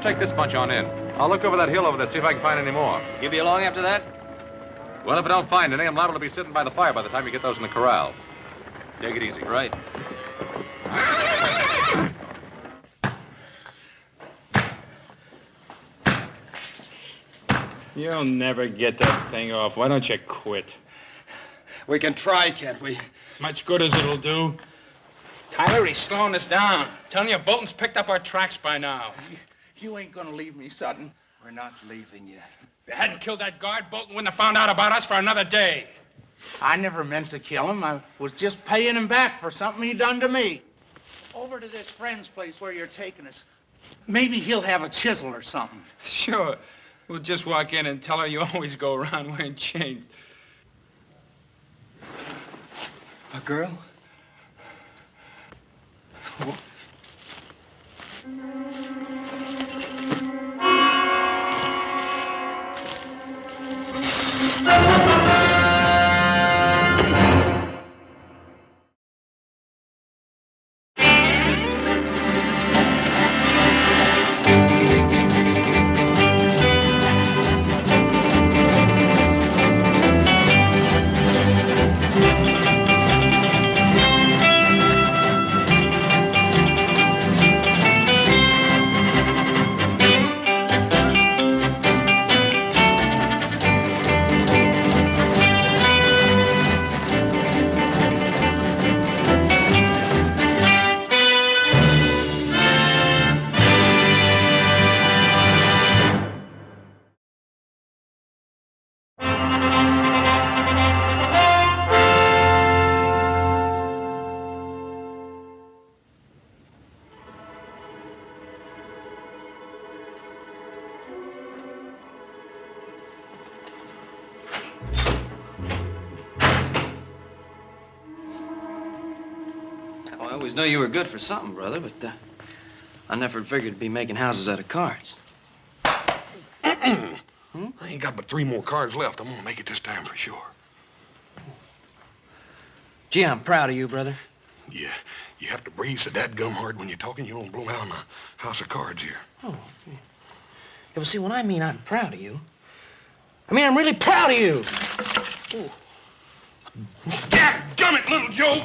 take this bunch on in. I'll look over that hill over there, see if I can find any more. You be along after that? Well, if I don't find any, I'm liable to be sitting by the fire by the time you get those in the corral. Take it easy. Right. You'll never get that thing off. Why don't you quit? We can try, can't we? Much good as it'll do. Tyler, he's slowing us down. Telling you, Bolton's picked up our tracks by now. You ain't gonna leave me, Sutton. We're not leaving you. If you hadn't killed that guard, Bolton wouldn't have found out about us for another day. I never meant to kill him. I was just paying him back for something he done to me. Over to this friend's place where you're taking us. Maybe he'll have a chisel or something. Sure. We'll just walk in and tell her you always go around wearing chains. A girl? I always knew you were good for something, brother, but I never figured to be making houses out of cards. I ain't got but 3 more cards left. I'm gonna make it this time for sure. Gee, I'm proud of you, brother. Yeah, you have to breathe so dadgum hard when you're talking. You don't blow out on the house of cards here. Oh. Yeah, well, see, when I mean I'm proud of you, I mean I'm really proud of you. Ooh. Dadgummit, little Joe!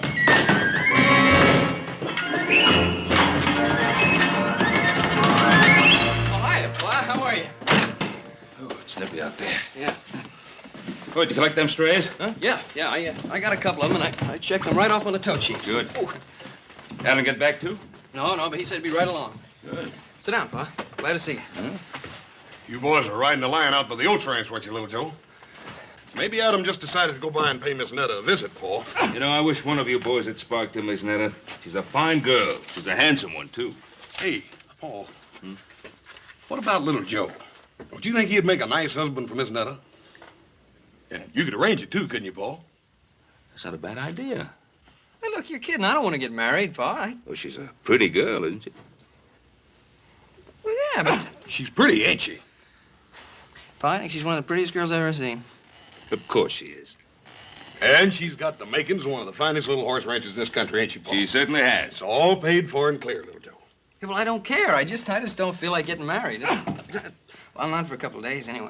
How are you? Oh, it's nippy out there. Yeah. Oh, did you collect them strays? Huh? Yeah. I got a couple of them, and I checked them right off on the tote sheet. Good. Ooh. Alan get back too? No, but he said he'd be right along. Good. Sit down, Pa. Glad to see you. Huh? You boys are riding the line out by the oats ranch, weren't you, little Joe? Maybe Adam just decided to go by and pay Miss Netta a visit, Paul. You know, I wish one of you boys had sparked to Miss Netta. She's a fine girl. She's a handsome one, too. Hey, Paul. What about little Joe? Don't you think he'd make a nice husband for Miss Netta? Yeah, you could arrange it, too, couldn't you, Paul? That's not a bad idea. Hey, look, you're kidding. I don't want to get married, Pa. Well, she's a pretty girl, isn't she? Well, yeah, but... She's pretty, ain't she? Pa, I think she's one of the prettiest girls I've ever seen. Of course she is. And she's got the makings of one of the finest little horse ranches in this country, ain't she, Paul? She certainly has. It's all paid for and clear, little Joe. Yeah, well, I don't care. I just don't feel like getting married. Well, not for a couple of days, anyway.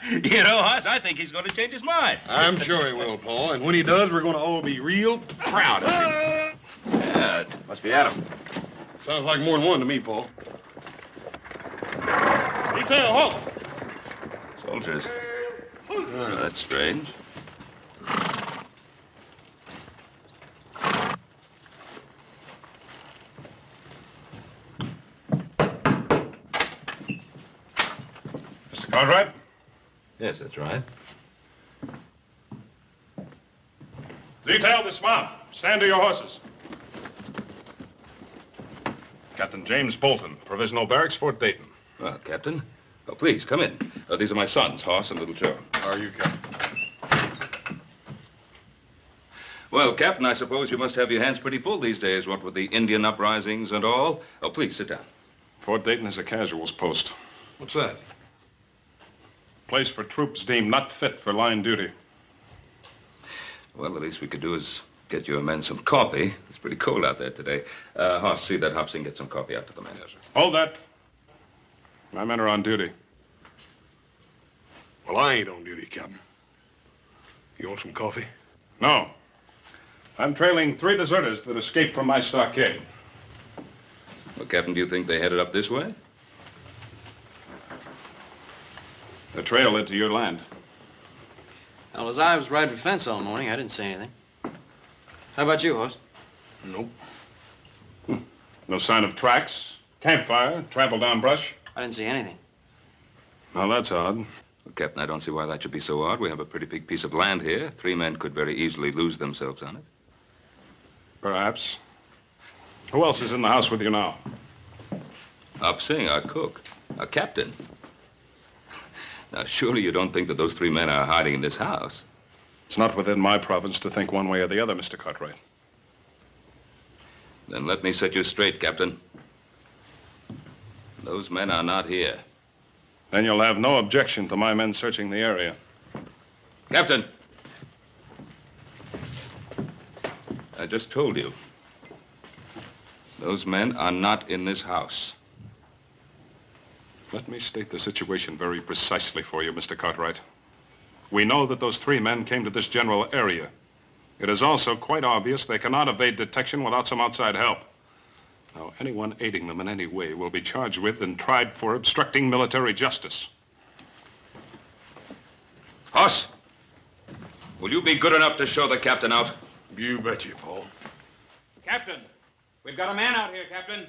You know, Hoss, I think he's going to change his mind. I'm sure he will, Paul. And when he does, we're going to all be real proud of him. Yeah, it must be Adam. Sounds like more than one to me, Paul. Detail, halt! Soldiers. Oh, that's strange. Mr. Cartwright? Yes, that's right. Detail, dismount. Stand to your horses. Captain James Bolton, Provisional Barracks, Fort Dayton. Well, Captain. Oh, please, come in. These are my sons, Hoss and Little Joe. How are you, Captain? Well, Captain, I suppose you must have your hands pretty full these days, what with the Indian uprisings and all. Oh, please, sit down. Fort Dayton is a casuals post. What's that? Place for troops deemed not fit for line duty. Well, the least we could do is get you men some coffee. It's pretty cold out there today. Hoss, see that Hobson get some coffee out to the men. Yes, sir. Hold that. My men are on duty. Well, I ain't on duty, Captain. You want some coffee? No. I'm trailing 3 deserters that escaped from my stockade. Well, Captain, do you think they headed up this way? The trail led to your land. Well, as I was riding fence all morning, I didn't see anything. How about you, Hoss? Nope. No sign of tracks, campfire, trampled down brush. I didn't see anything. Well, that's odd. Well, Captain, I don't see why that should be so odd. We have a pretty big piece of land here. 3 men could very easily lose themselves on it. Perhaps. Who else is in the house with you now? Up Singh, our cook. Our captain. Now, surely you don't think that those 3 men are hiding in this house? It's not within my province to think one way or the other, Mr. Cartwright. Then let me set you straight, Captain. Those men are not here. Then you'll have no objection to my men searching the area. Captain! I just told you. Those men are not in this house. Let me state the situation very precisely for you, Mr. Cartwright. We know that those 3 men came to this general area. It is also quite obvious they cannot evade detection without some outside help. Now, anyone aiding them in any way will be charged with and tried for obstructing military justice. Hoss, will you be good enough to show the captain out? You betcha, Paul. Captain, we've got a man out here, Captain.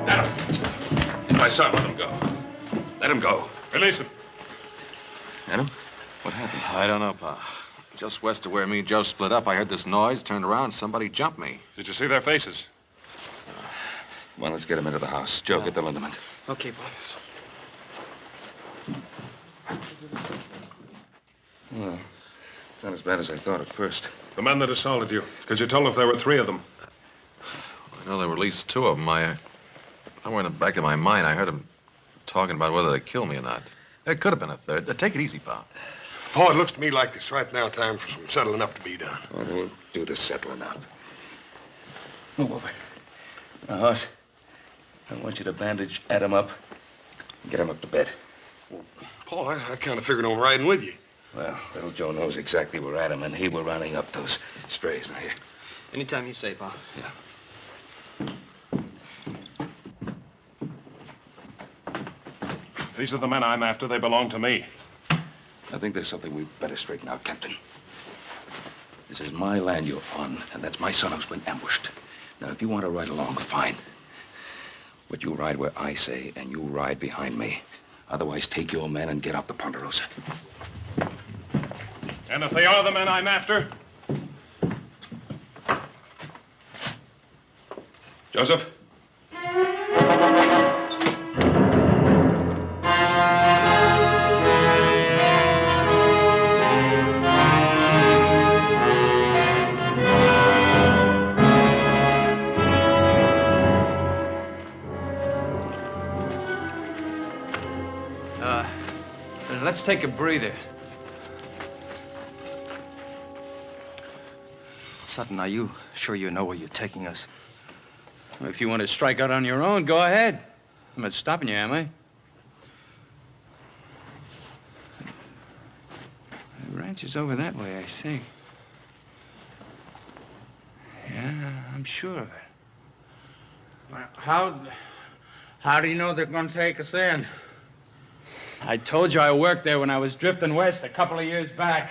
Adam, if my son, let him go. Let him go. Release him. Adam, what happened? I don't know, Pa. Just west of where me and Joe split up, I heard this noise, turned around, somebody jumped me. Did you see their faces? Well, let's get him into the house. Joe, get the liniment. Okay, boss. Well, it's not as bad as I thought at first. The men that assaulted you. Could you tell if there were 3 of them? I know there were at least 2 of them. Somewhere in the back of my mind, I heard them talking about whether they'd kill me or not. There could have been a 3rd. Take it easy, Pa. Paul, it looks to me like it's right now time for some settling up to be done. Well, we'll do the settling up. Move over. Now, Hoss, I want you to bandage Adam up. Get him up to bed. Paul, I kind of figured on riding with you. Well, little Joe knows exactly where Adam and he were rounding up those strays. Now, here. Anytime you say, Pa. Yeah. These are the men I'm after. They belong to me. I think there's something we'd better straighten out, Captain. This is my land you're on, and that's my son who's been ambushed. Now, if you want to ride along, fine. But you ride where I say, and you ride behind me. Otherwise, take your men and get off the Ponderosa. And if they are the men I'm after? Joseph? Let's take a breather. Sutton, are you sure you know where you're taking us? Well, if you want to strike out on your own, go ahead. I'm not stopping you, am I? The ranch is over that way, I think. Yeah, I'm sure of it. Well, how do you know they're going to take us in? I told you I worked there when I was drifting west a couple of years back.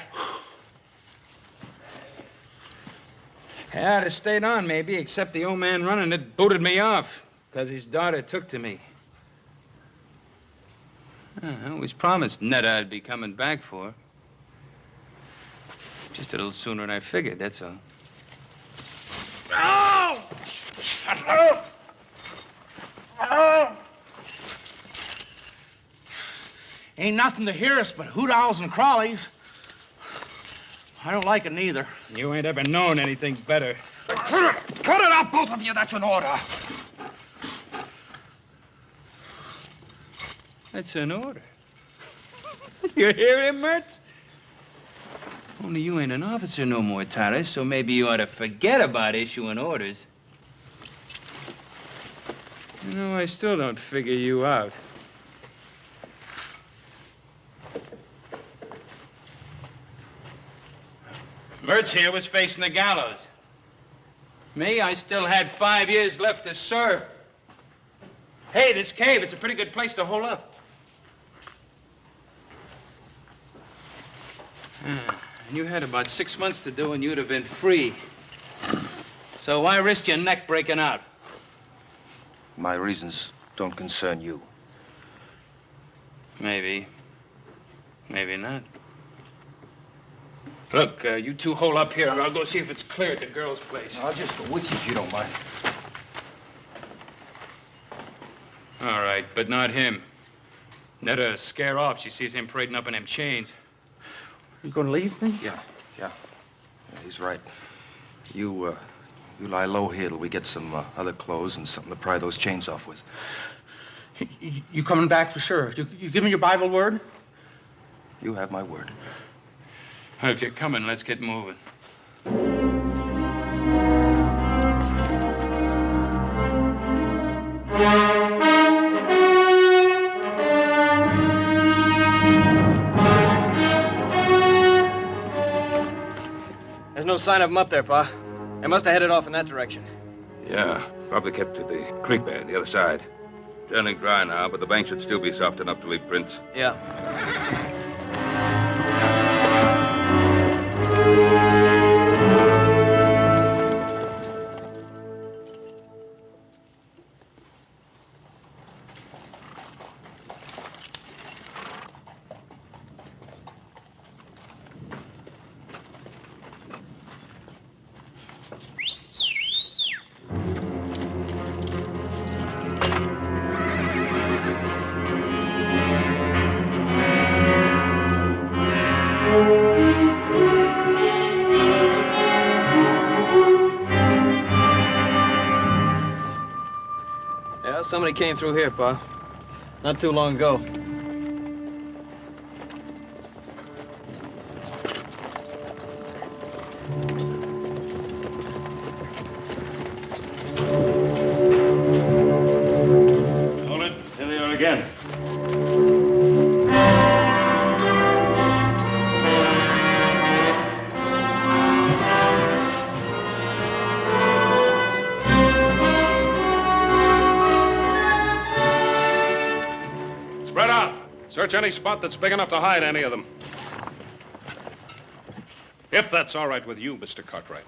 Yeah, I'd have stayed on, maybe, except the old man running it booted me off because his daughter took to me. I always promised Netta I'd be coming back for her. Just a little sooner than I figured, that's all. Oh! Oh! Oh! Ain't nothing to hear us but hoot owls and crawlies. I don't like it neither. You ain't ever known anything better. Cut it out, both of you. That's an order. That's an order. You hear him, Mertz? Only you ain't an officer no more, Tyler, so maybe you ought to forget about issuing orders. You know, I still don't figure you out. Mertz here was facing the gallows. Me, I still had 5 years left to serve. Hey, this cave, it's a pretty good place to hole up. And you had about 6 months to do, and you'd have been free. So why risk your neck breaking out? My reasons don't concern you. Maybe. Maybe not. Look, you two hole up here. I'll go see if it's clear at the girl's place. I'll just go with you if you don't mind. All right, but not him. That'll scare off. She sees him parading up in them chains. You gonna leave me? Yeah, he's right. You lie low here till we get some other clothes and something to pry those chains off with. You coming back for sure? You give me your Bible word? You have my word. If you're coming, let's get moving. There's no sign of them up there, Pa. They must have headed off in that direction. Yeah, probably kept to the creek bed, the other side. Turning dry now, but the bank should still be soft enough to leave prints. Yeah. Somebody came through here, Pa. Not too long ago. Hold it. Here they are again. Spread out. Search any spot that's big enough to hide any of them. If that's all right with you, Mr. Cartwright.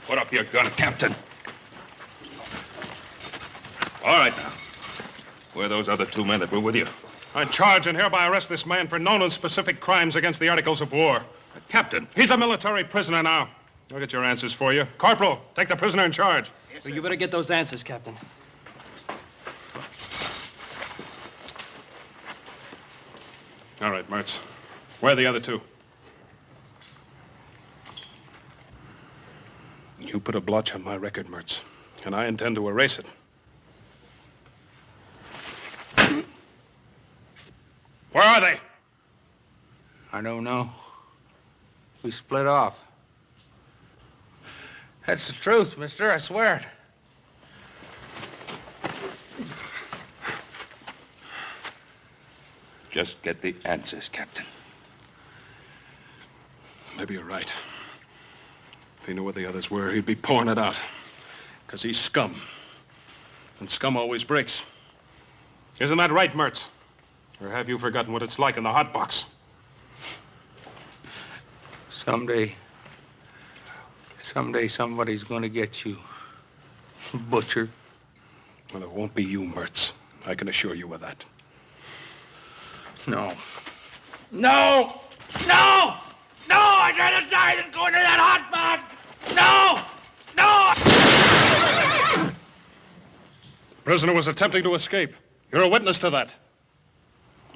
Put up your gun, Captain. All right, now. Where are those other 2 men that were with you? I charge and hereby arrest this man for known and specific crimes against the Articles of War. Captain, he's a military prisoner now. I'll get your answers for you. Corporal, take the prisoner in charge. Yes, well, you better get those answers, Captain. All right, Mertz. Where are the other 2? You put a blotch on my record, Mertz, and I intend to erase it. Where are they? I don't know. We split off. That's the truth, mister. I swear it. Just get the answers, Captain. Maybe you're right. If he knew what the others were, he'd be pouring it out. Because he's scum. And scum always breaks. Isn't that right, Mertz? Or have you forgotten what it's like in the hot box? Someday somebody's gonna get you, butcher. Well, it won't be you, Mertz. I can assure you of that. No. No! No! No! I'd rather die than go into that hot box! No! No! The prisoner was attempting to escape. You're a witness to that.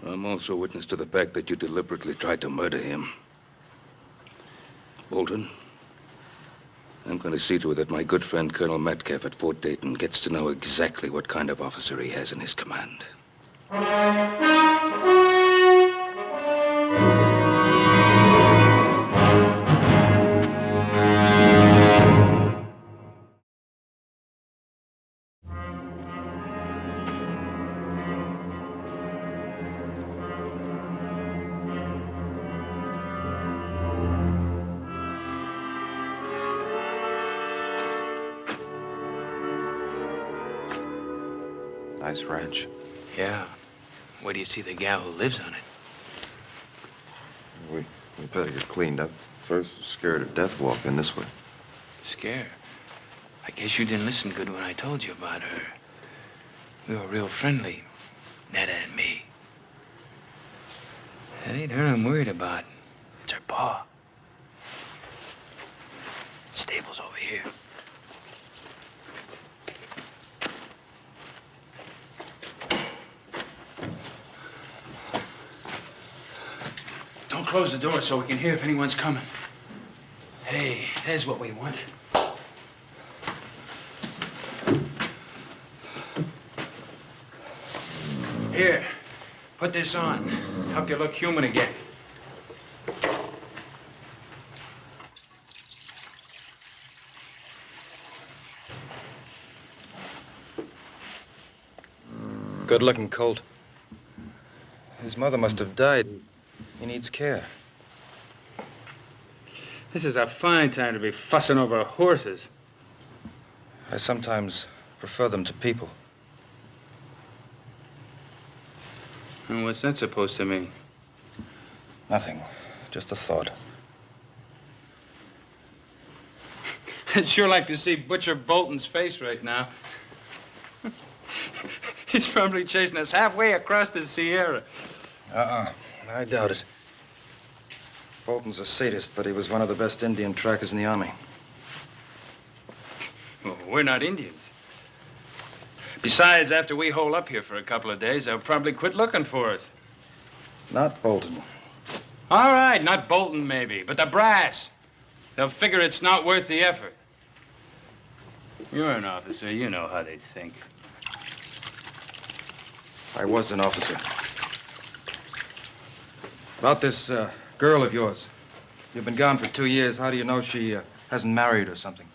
I'm also witness to the fact that you deliberately tried to murder him. Bolton, I'm going to see to it that my good friend Colonel Metcalf at Fort Dayton gets to know exactly what kind of officer he has in his command. Nice ranch. Yeah. Where do you see the gal who lives on it? We better get cleaned up. First, scared to death walking this way. Scare? I guess you didn't listen good when I told you about her. We were real friendly, Netta and me. It ain't her I'm worried about. It's her pa. Stable's over here. Don't close the door so we can hear if anyone's coming. Hey, there's what we want. Here, put this on. Help you look human again. Good-looking colt. His mother must have died. He needs care. This is a fine time to be fussing over horses. I sometimes prefer them to people. And what's that supposed to mean? Nothing. Just a thought. I'd sure like to see Butcher Bolton's face right now. He's probably chasing us halfway across the Sierra. I doubt it. Bolton's a sadist, but he was one of the best Indian trackers in the Army. Well, we're not Indians. Besides, after we hole up here for a couple of days, they'll probably quit looking for us. Not Bolton. All right, not Bolton, maybe, but the brass. They'll figure it's not worth the effort. You're an officer. You know how they think. I was an officer. About this girl of yours. You've been gone for 2 years. How do you know she hasn't married or something?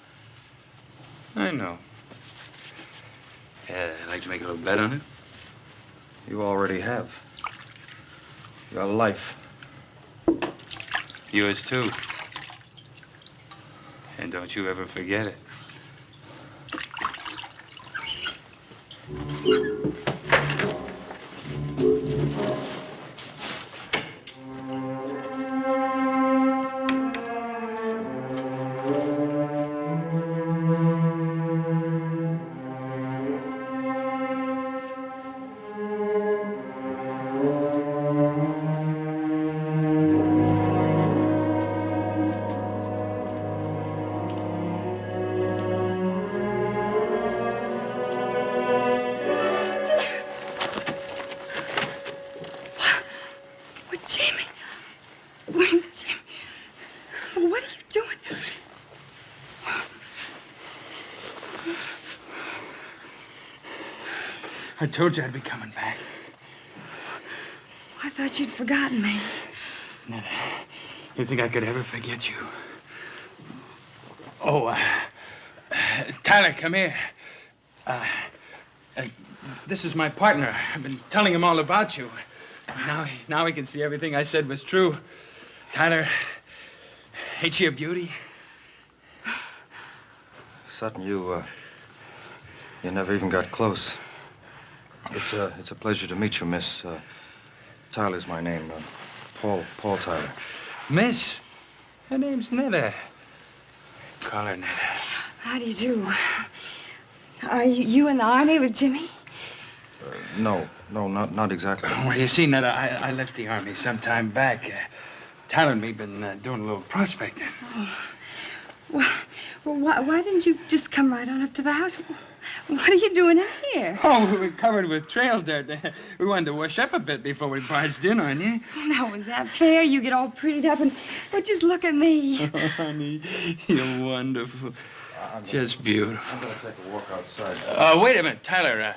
I know. I'd like to make a little bet on it. You already have. Your life. Yours, too. And don't you ever forget it. I told you I'd be coming back. I thought you'd forgotten me. Netta, you think I could ever forget you? Oh, Tyler, come here. This is my partner. I've been telling him all about you. Now he can see everything I said was true. Tyler, ain't she a beauty? Sutton, you never even got close. It's a pleasure to meet you, Miss. Tyler's my name. Paul Tyler. Miss? Her name's Netta. Call her Netta. How do you do? Are you in the Army with Jimmy? No, not exactly. Well, you see, Netta, I left the Army some time back. Tyler and me been doing a little prospecting. Well, why didn't you just come right on up to the house? What are you doing out here? Oh, we were covered with trail dirt. We wanted to wash up a bit before we barged in on you. Now, was that fair? You get all prettied up and... Well, just look at me. Oh, honey, you're wonderful. Just beautiful. I'm going to take a walk outside. Wait a minute, Tyler.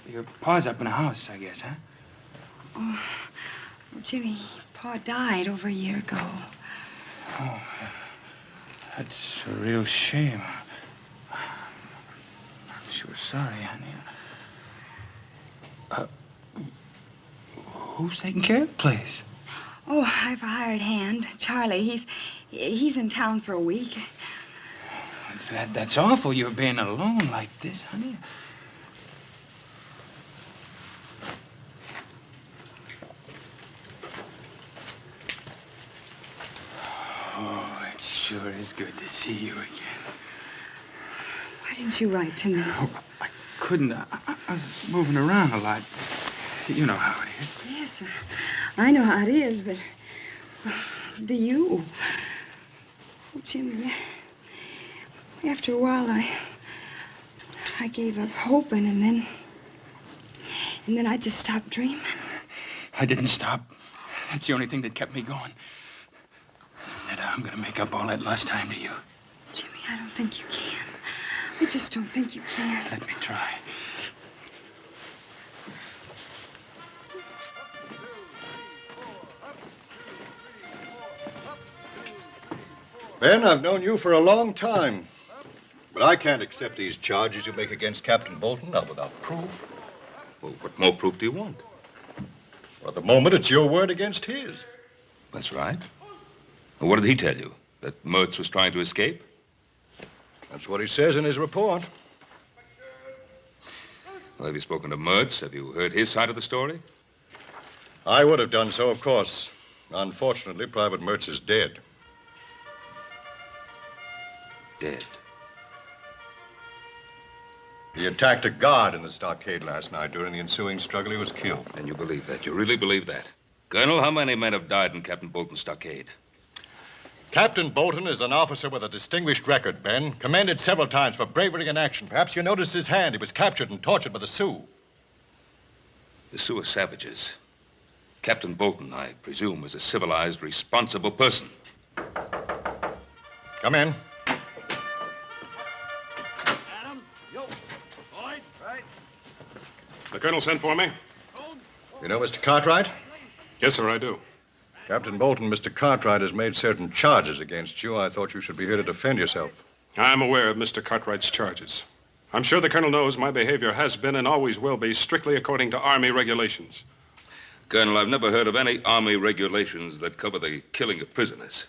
Your pa's up in the house, I guess, huh? Oh, Jimmy, Pa died over a year ago. Oh, that's a real shame. I'm sure sorry, honey. Who's taking care of the place? Oh, I've a hired hand, Charlie. He's in town for a week. That's awful, you're being alone like this, honey. Oh, it sure is good to see you again. Why didn't you write to me? Oh, I couldn't. I was moving around a lot. You know how it is. Yes, I know how it is, but do you? Oh, Jimmy, after a while, I gave up hoping, and then I just stopped dreaming. I didn't stop. That's the only thing that kept me going. Netta, I'm going to make up all that lost time to you. Jimmy, I don't think you can. I just don't think you can. Let me try. Ben, I've known you for a long time. But I can't accept these charges you make against Captain Bolton, not without proof. Well, what more proof do you want? Well, at the moment, it's your word against his. That's right. Well, what did he tell you? That Mertz was trying to escape? That's what he says in his report. Well, have you spoken to Mertz? Have you heard his side of the story? I would have done so, of course. Unfortunately, Private Mertz is dead. Dead? He attacked a guard in the stockade last night. During the ensuing struggle, he was killed. And you believe that? You really believe that? Colonel, how many men have died in Captain Bolton's stockade? Captain Bolton is an officer with a distinguished record, Ben. Commended several times for bravery in action. Perhaps you noticed his hand. He was captured and tortured by the Sioux. The Sioux are savages. Captain Bolton, I presume, is a civilized, responsible person. Come in. Adams, yo, Boyd, right? The colonel sent for me? You know Mr. Cartwright? Yes, sir, I do. Captain Bolton, Mr. Cartwright has made certain charges against you. I thought you should be here to defend yourself. I'm aware of Mr. Cartwright's charges. I'm sure the colonel knows my behavior has been and always will be strictly according to Army regulations. Colonel, I've never heard of any Army regulations that cover the killing of prisoners.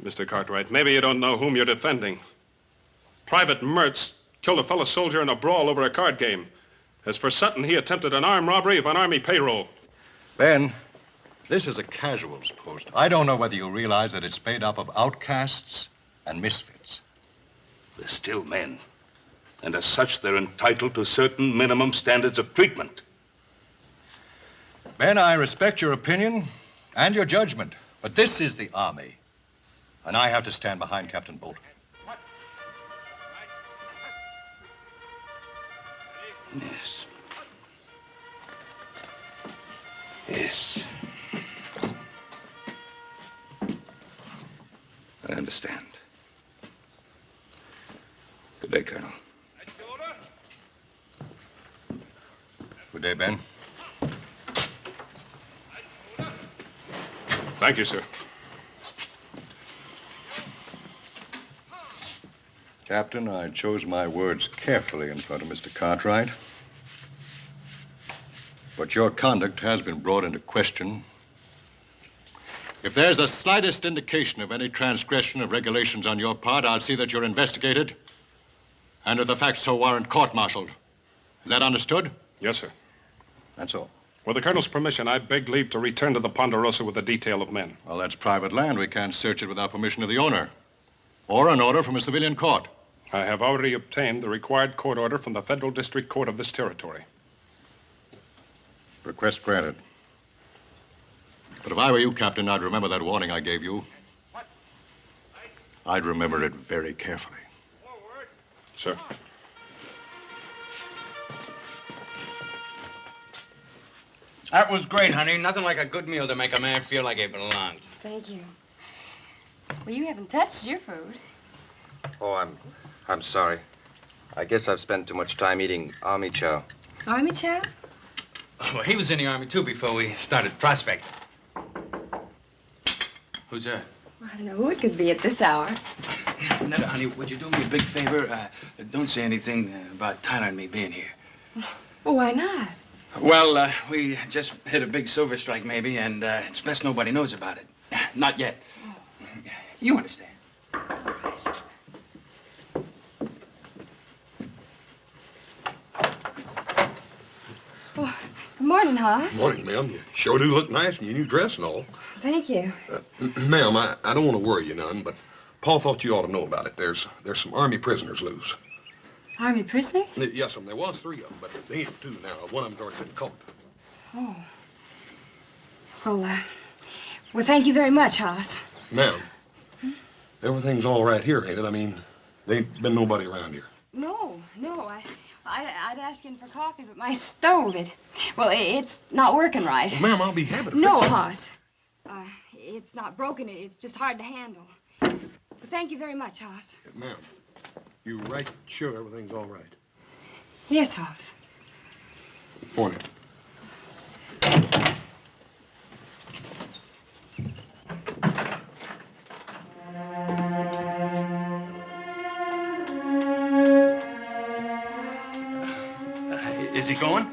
Mr. Cartwright, maybe you don't know whom you're defending. Private Mertz killed a fellow soldier in a brawl over a card game. As for Sutton, he attempted an armed robbery of an Army payroll. Ben, this is a casuals post. I don't know whether you realize that it's made up of outcasts and misfits. They're still men. And as such, they're entitled to certain minimum standards of treatment. Ben, I respect your opinion and your judgment, but this is the Army, and I have to stand behind Captain Bolton. Yes. Yes. I understand. Good day, Colonel. Good day, Ben. Thank you, sir. Captain, I chose my words carefully in front of Mr. Cartwright. But your conduct has been brought into question. If there's the slightest indication of any transgression of regulations on your part, I'll see that you're investigated and if the facts so warrant, court-martialed. Is that understood? Yes, sir. That's all. With the colonel's permission, I beg leave to return to the Ponderosa with a detail of men. Well, that's private land. We can't search it without permission of the owner or an order from a civilian court. I have already obtained the required court order from the Federal District Court of this territory. Request granted. But if I were you, Captain, I'd remember that warning I gave you. I'd remember it very carefully. Sir. That was great, honey. Nothing like a good meal to make a man feel like he belonged. Thank you. Well, you haven't touched your food. Oh, I'm sorry. I guess I've spent too much time eating army chow. Army chow? Well, he was in the Army, too, before we started prospecting. Who's that? I don't know who it could be at this hour. Netta, honey, would you do me a big favor? Don't say anything about Tyler and me being here. Well, why not? Well, we just hit a big silver strike, maybe, and it's best nobody knows about it. Not yet. You understand. Well, good morning, Hoss. Morning, ma'am. You sure do look nice in your new dress and all. Thank you. Ma'am, I don't want to worry you none, but Paul thought you ought to know about it. There's some Army prisoners loose. Army prisoners? Yes, there was 3 of them, but they ain't 2 now. One of them's already been caught. Oh. Well, thank you very much, Hoss. Ma'am, everything's all right here, ain't it? I mean, there ain't been nobody around here. No. I'd ask him for coffee, but my stove, it's not working right. Well, ma'am, I'll be happy to No, fix it. Hoss. It's not broken. It's just hard to handle. Well, thank you very much, Hoss. Ma'am, you right sure everything's all right? Yes, Hoss. Morning. Is he going?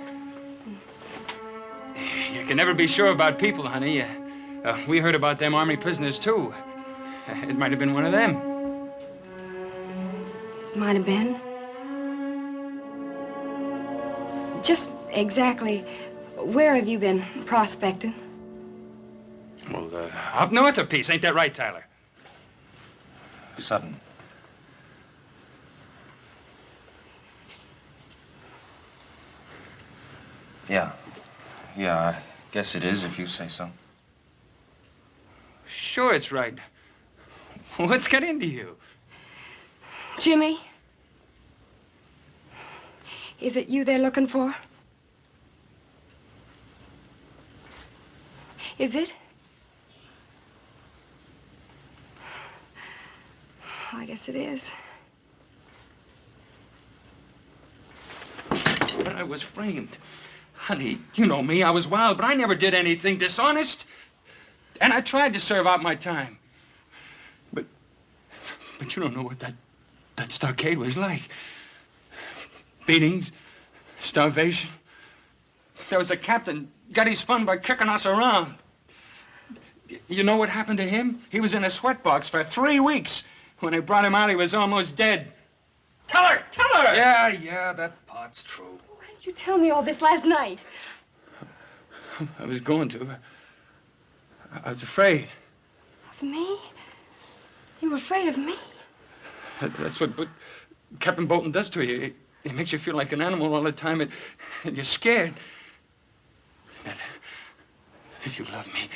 You can never be sure about people, honey. We heard about them Army prisoners, too. It might have been one of them. Might have been. Just exactly where have you been prospecting? Well, up north a piece. Ain't that right, Tyler? Sutton. Yeah, I guess it is if you say so. Sure, it's right. What's got into you? Jimmy? Is it you they're looking for? Is it? I guess it is. But I was framed. Honey, you know me. I was wild, but I never did anything dishonest. And I tried to serve out my time. But you don't know what that stockade was like. Beatings, starvation. There was a captain got his fun by kicking us around. You know what happened to him? He was in a sweatbox for 3 weeks. When they brought him out, he was almost dead. Tell her! Yeah, that part's true. Why didn't you tell me all this last night? I was going to. I was afraid. Of me? You were afraid of me? That's what Captain Bolton does to you. He makes you feel like an animal all the time, and you're scared. Netta, if you love me,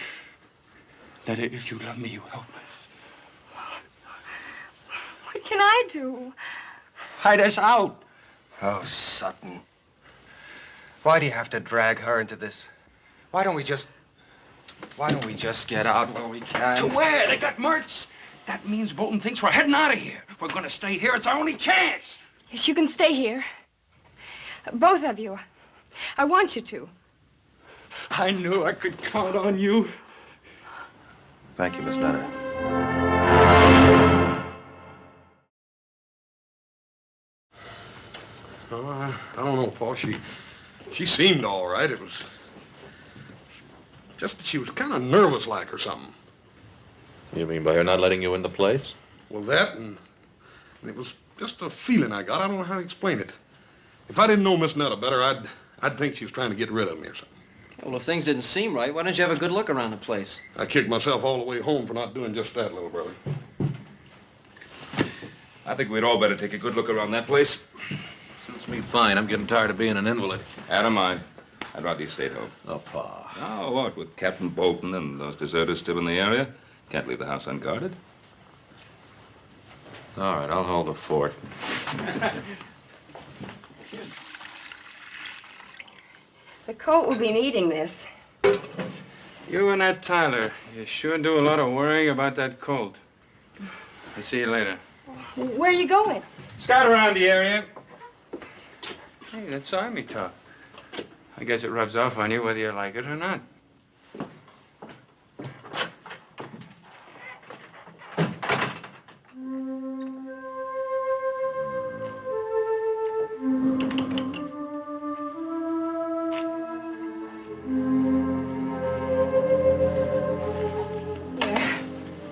Netta, if you love me, you help us. What can I do? Hide us out. Oh, Sutton. Why do you have to drag her into this? Why don't we just get out while we can? To where? They got Mertz. That means Bolton thinks we're heading out of here. We're going to stay here. It's our only chance. Yes, you can stay here. Both of you. I want you to. I knew I could count on you. Thank you, Miss Nutter. Oh, I don't know, Paul. She seemed all right. It was just that she was kind of nervous like or something. You mean by her not letting you in the place? Well, that and it was just a feeling I got. I don't know how to explain it. If I didn't know Miss Netta better, I'd think she was trying to get rid of me or something. Well, if things didn't seem right, why don't you have a good look around the place? I kicked myself all the way home for not doing just that, little brother. I think we'd all better take a good look around that place. Suits me fine. I'm getting tired of being an invalid. Out of mine. I'd rather you stayed home. Oh, Pa. Now, what? With Captain Bolton and those deserters still in the area, can't leave the house unguarded. All right, I'll hold the fort. The colt will be needing this. You and that Tyler, you sure do a lot of worrying about that colt. I'll see you later. Where are you going? Scout around the area. Hey, that's Army talk. I guess it rubs off on you whether you like it or not.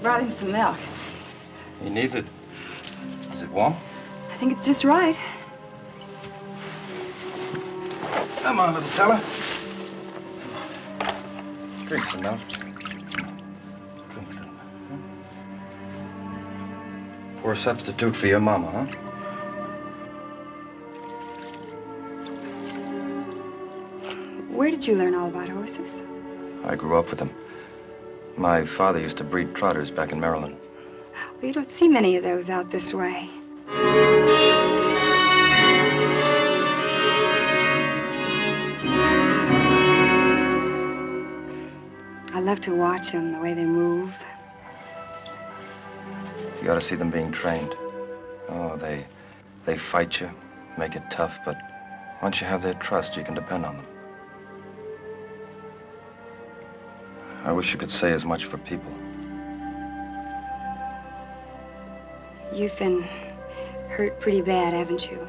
Brought him some milk. He needs it. Is it warm? I think it's just right. Come on, little fella. Drink some milk. Drink. Poor substitute for your mama, huh? Where did you learn all about horses? I grew up with them. My father used to breed trotters back in Maryland. Well, you don't see many of those out this way. I love to watch them, the way they move. You ought to see them being trained. Oh, they fight you, make it tough, but once you have their trust, you can depend on them. I wish you could say as much for people. You've been hurt pretty bad, haven't you?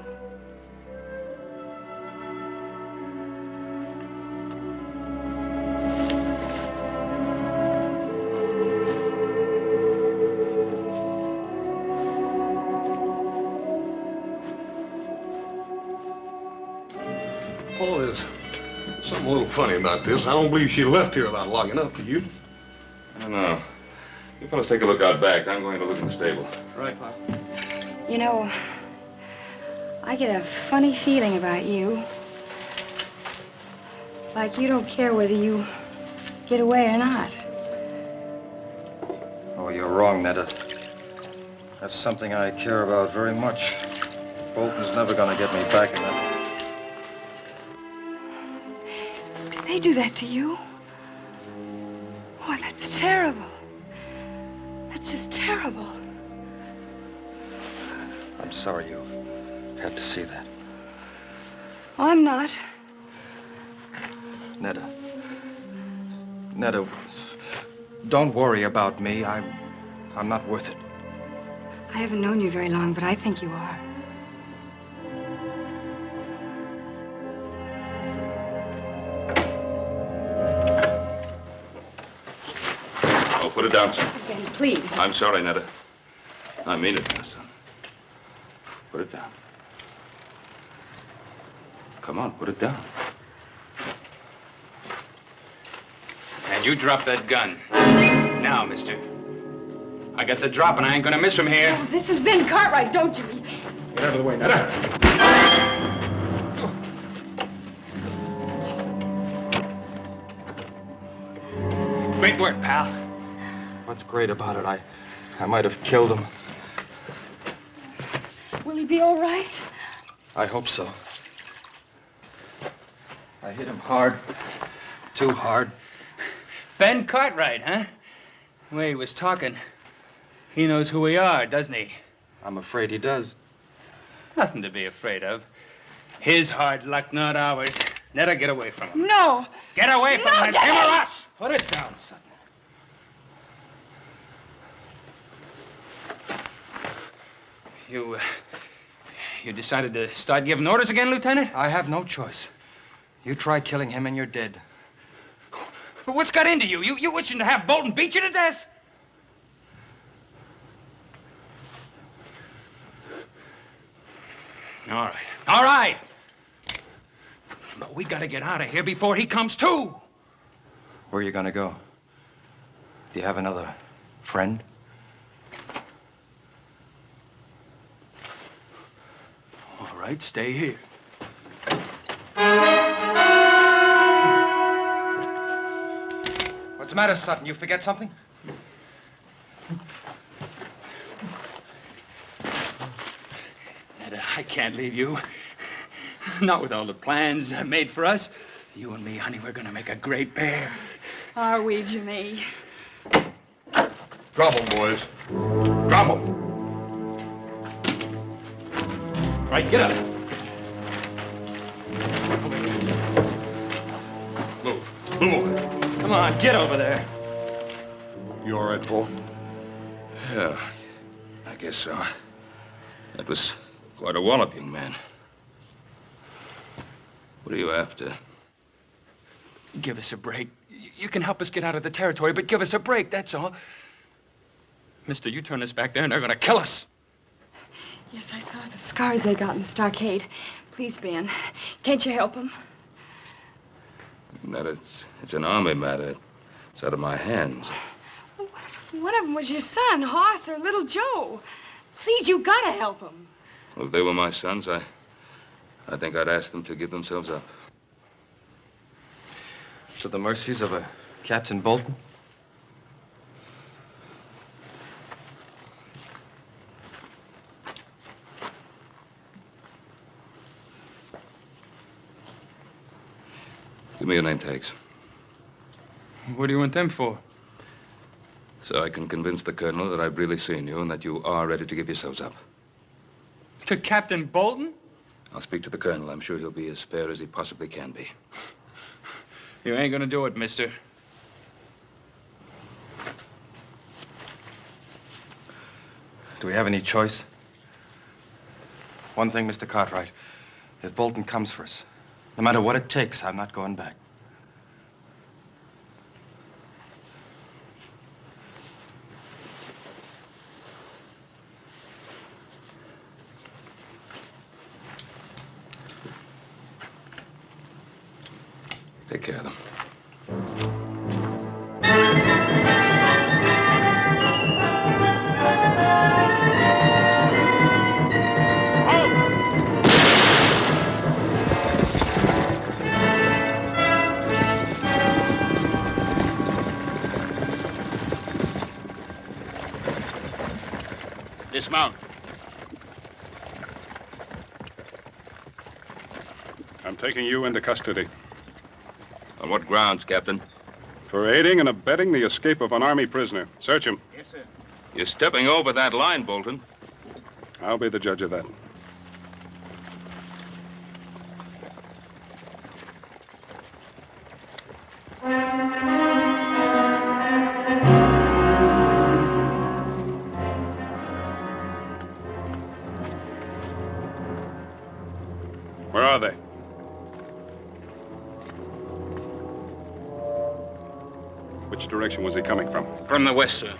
Paul, there's something a little funny about this. I don't believe she left here without locking up, do you? I don't know. You fellas take a look out back. I'm going to look in the stable. Right, Pop. You know, I get a funny feeling about you. Like you don't care whether you get away or not. Oh, you're wrong, Netta. That's something I care about very much. Bolton's never gonna get me back in that. Did they do that to you? Oh, that's terrible. That's just terrible. I'm sorry you had to see that. I'm not. Netta. Netta, don't worry about me. I'm not worth it. I haven't known you very long, but I think you are. Oh, put it down, son. Ben, please. I'm sorry, Netta. I mean it, now, son. Put it down. Come on, put it down. And you drop that gun. Now, mister. I got the drop and I ain't gonna miss from here. Oh, this has been Cartwright, don't you? Get out of the way, Netta. Great work, pal. What's great about it? I might have killed him. Will he be all right? I hope so. I hit him hard. Too hard. Ben Cartwright, huh? The way he was talking. He knows who we are, doesn't he? I'm afraid he does. Nothing to be afraid of. His hard luck, not ours. Netta, get away from him. No. Get away from him. It's him or us. Put it down, son. You decided to start giving orders again, Lieutenant? I have no choice. You try killing him and you're dead. But what's got into you? You wishing to have Bolton beat you to death? All right. All right. But we gotta get out of here before he comes to. Where are you gonna go? Do you have another friend? All right, stay here. the matter, Sutton? You forget something? Netta, I can't leave you. Not with all the plans made for us. You and me, honey, we're gonna make a great pair. Are we, Jimmy? Drop 'em, boys. Drop 'em. Right, get up. Move. Move over. Come on, get over there. You all right, Paul? Yeah, I guess so. That was quite a wallop, young man. What are you after? Give us a break. You can help us get out of the territory, but give us a break, that's all. Mister, you turn us back there and they're gonna kill us. Yes, I saw the scars they got in the stockade. Please, Ben, can't you help them? That it's an army matter. It's out of my hands. Well, what if one of them was your son, Hoss, or little Joe? Please, you gotta help them. Well, if they were my sons, I think I'd ask them to give themselves up. To the mercies of a Captain Bolton? Give me your name tags. What do you want them for? So I can convince the colonel that I've really seen you and that you are ready to give yourselves up. To Captain Bolton? I'll speak to the colonel. I'm sure he'll be as fair as he possibly can be. You ain't gonna do it, mister. Do we have any choice? One thing, Mr. Cartwright. If Bolton comes for us, no matter what it takes, I'm not going back. Take care of them. Dismount. I'm taking you into custody. On what grounds, Captain? For aiding and abetting the escape of an Army prisoner. Search him. Yes, sir. You're stepping over that line, Bolton. I'll be the judge of that. Where are they? Which direction was he coming from? From the west, sir.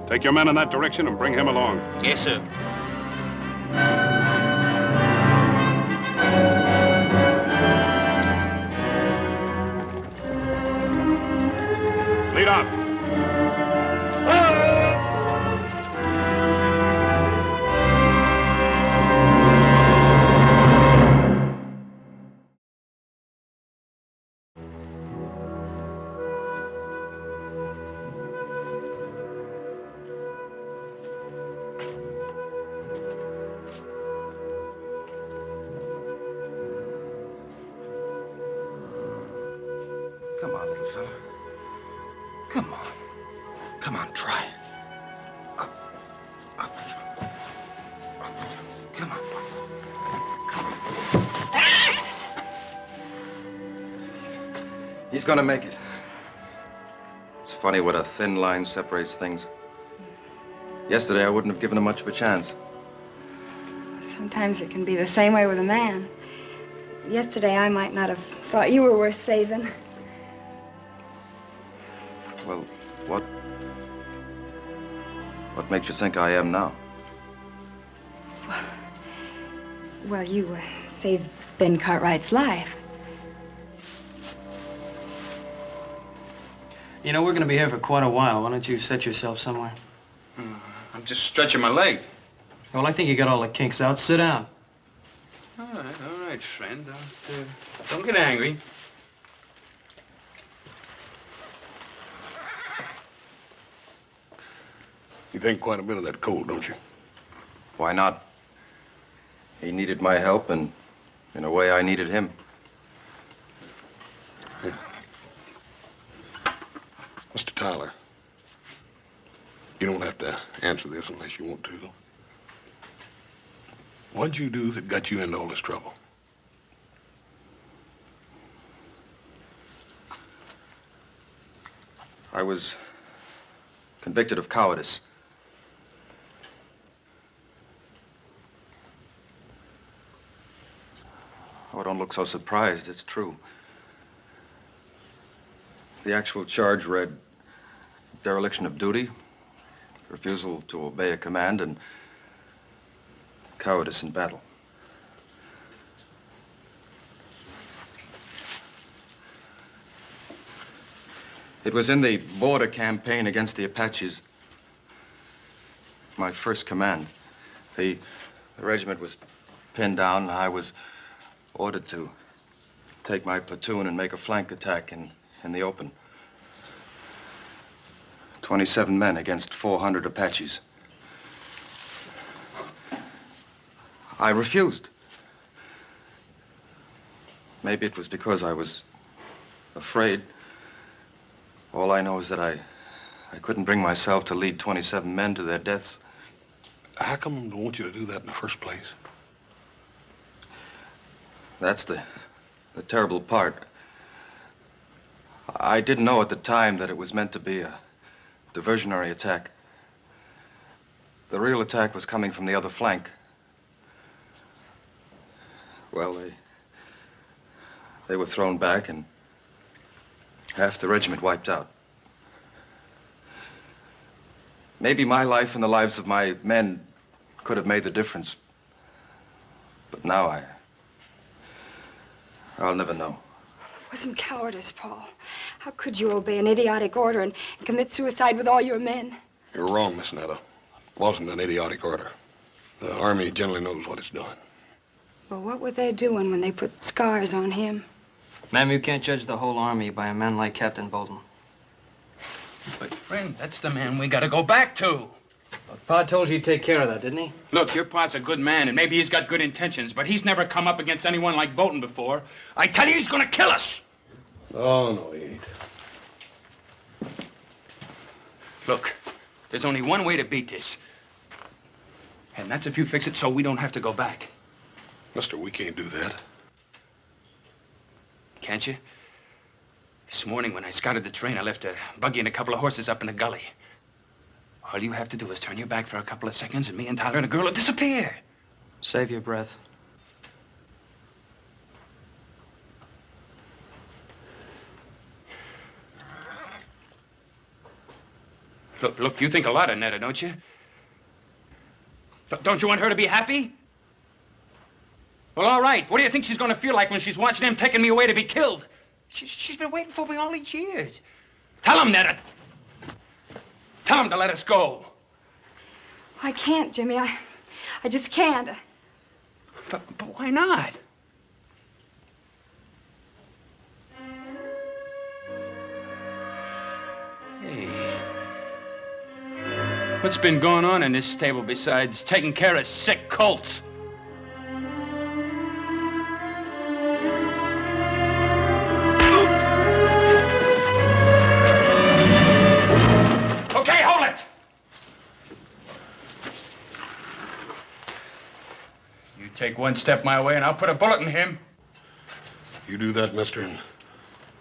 Take your men in that direction and bring him along. Yes, sir. Lead off. Come on, little fella. Come on. Come on, try. Up. Up. Up. Come on. Come on. He's gonna make it. It's funny what a thin line separates things. Yesterday, I wouldn't have given him much of a chance. Sometimes it can be the same way with a man. Yesterday, I might not have thought you were worth saving. Well, what makes you think I am now? Well, you saved Ben Cartwright's life. You know, we're going to be here for quite a while. Why don't you set yourself somewhere? I'm just stretching my legs. Well, I think you got all the kinks out. Sit down. All right, friend. Don't get angry. You think quite a bit of that coal, don't you? Why not? He needed my help, and in a way, I needed him. Yeah. Mr. Tyler, you don't have to answer this unless you want to. What'd you do that got you into all this trouble? I was convicted of cowardice. Oh, don't look so surprised. It's true. The actual charge read dereliction of duty, refusal to obey a command, and cowardice in battle. It was in the border campaign against the Apaches. My first command. The regiment was pinned down, and I was ordered to take my platoon and make a flank attack in the open. 27 men against 400 Apaches. I refused. Maybe it was because I was afraid. All I know is that I couldn't bring myself to lead 27 men to their deaths. How come they want you to do that in the first place? That's the terrible part. I didn't know at the time that it was meant to be a diversionary attack. The real attack was coming from the other flank. Well, they were thrown back, and half the regiment wiped out. Maybe my life and the lives of my men could have made the difference. But now I'll never know. It wasn't cowardice, Paul. How could you obey an idiotic order and commit suicide with all your men? You're wrong, Miss Netta. It wasn't an idiotic order. The Army generally knows what it's doing. Well, what were they doing when they put scars on him? Ma'am, you can't judge the whole Army by a man like Captain Bolton. But, friend, that's the man we gotta go back to. But Pa told you he'd take care of that, didn't he? Look, your pa's a good man, and maybe he's got good intentions, but he's never come up against anyone like Bolton before. I tell you, he's gonna kill us. Oh, no, he ain't. Look, there's only one way to beat this. And that's if you fix it so we don't have to go back. Mister, we can't do that. Can't you? This morning when I scouted the train, I left a buggy and a couple of horses up in the gully. All you have to do is turn your back for a couple of seconds, and me and Tyler and a girl will disappear. Save your breath. Look, you think a lot of Netta, don't you? Don't you want her to be happy? Well, all right. What do you think she's going to feel like when she's watching him taking me away to be killed? She's been waiting for me all these years. Tell him, Netta. Tell him to let us go. I can't, Jimmy. I just can't. But why not? Hey. What's been going on in this stable besides taking care of sick colts? Okay, hold it! You take one step my way and I'll put a bullet in him. You do that, mister, and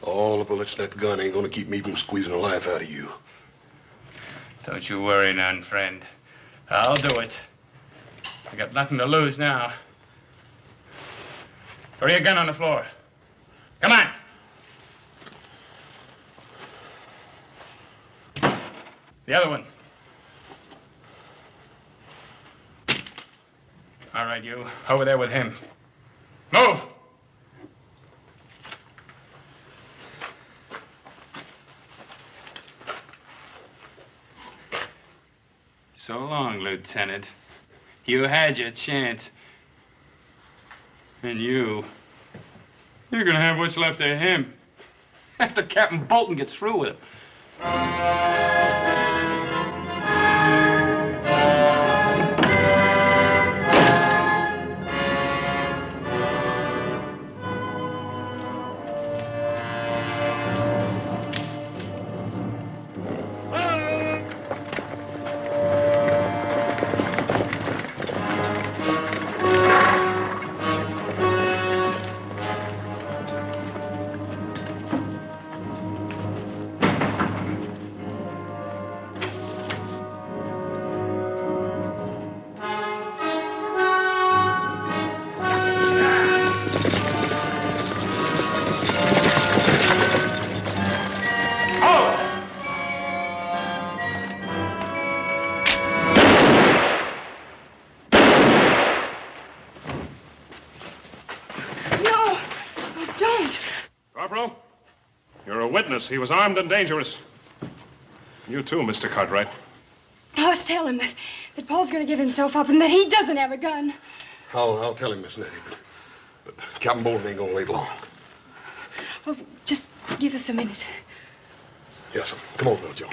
all the bullets in that gun ain't gonna keep me from squeezing the life out of you. Don't you worry none, friend. I'll do it. I got nothing to lose now. Throw your gun on the floor. Come on. The other one. All right, you. Over there with him. Move! So long, Lieutenant. You had your chance. And you're gonna have what's left of him after Captain Bolton gets through with him. Corporal, you're a witness. He was armed and dangerous. You too, Mr. Cartwright. Oh, let's tell him that Paul's going to give himself up and that he doesn't have a gun. I'll tell him, Miss Nettie, but Captain Bolton ain't gonna wait long. Oh, just give us a minute. Yes, sir. Come on, little Joe.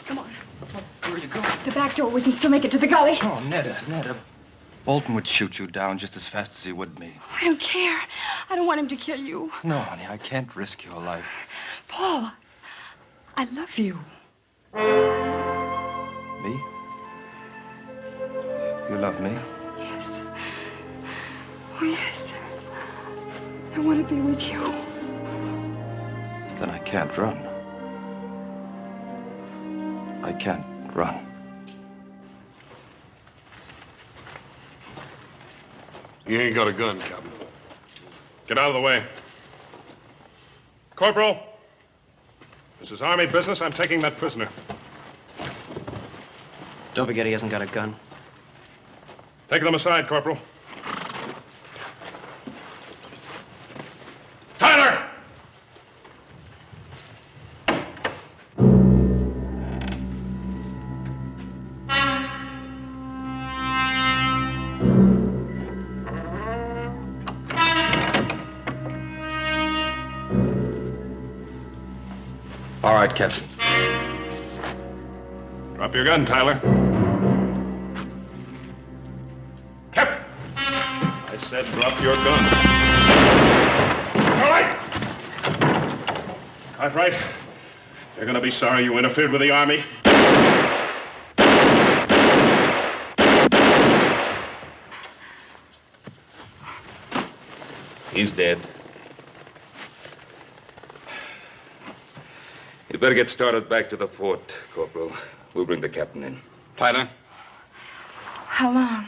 Come on. Where are you going? The back door. We can still make it to the gully. Oh, Netta. Bolton would shoot you down just as fast as he would me. I don't care. I don't want him to kill you. No, honey, I can't risk your life. Paul, I love you. Me? You love me? Yes. Oh, yes. I want to be with you. Then I can't run. I can't run. You ain't got a gun, Captain. Get out of the way. Corporal, this is Army business. I'm taking that prisoner. Don't forget he hasn't got a gun. Take them aside, Corporal. Tyler! All right, Captain. Drop your gun, Tyler. Captain! I said drop your gun. All right! Cartwright, you're gonna be sorry you interfered with the Army. He's dead. You better get started back to the fort, Corporal. We'll bring the captain in. Tyler? How long?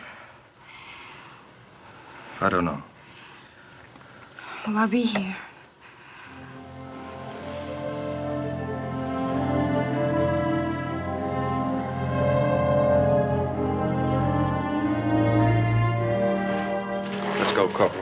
I don't know. Well, I'll be here. Let's go, Corporal.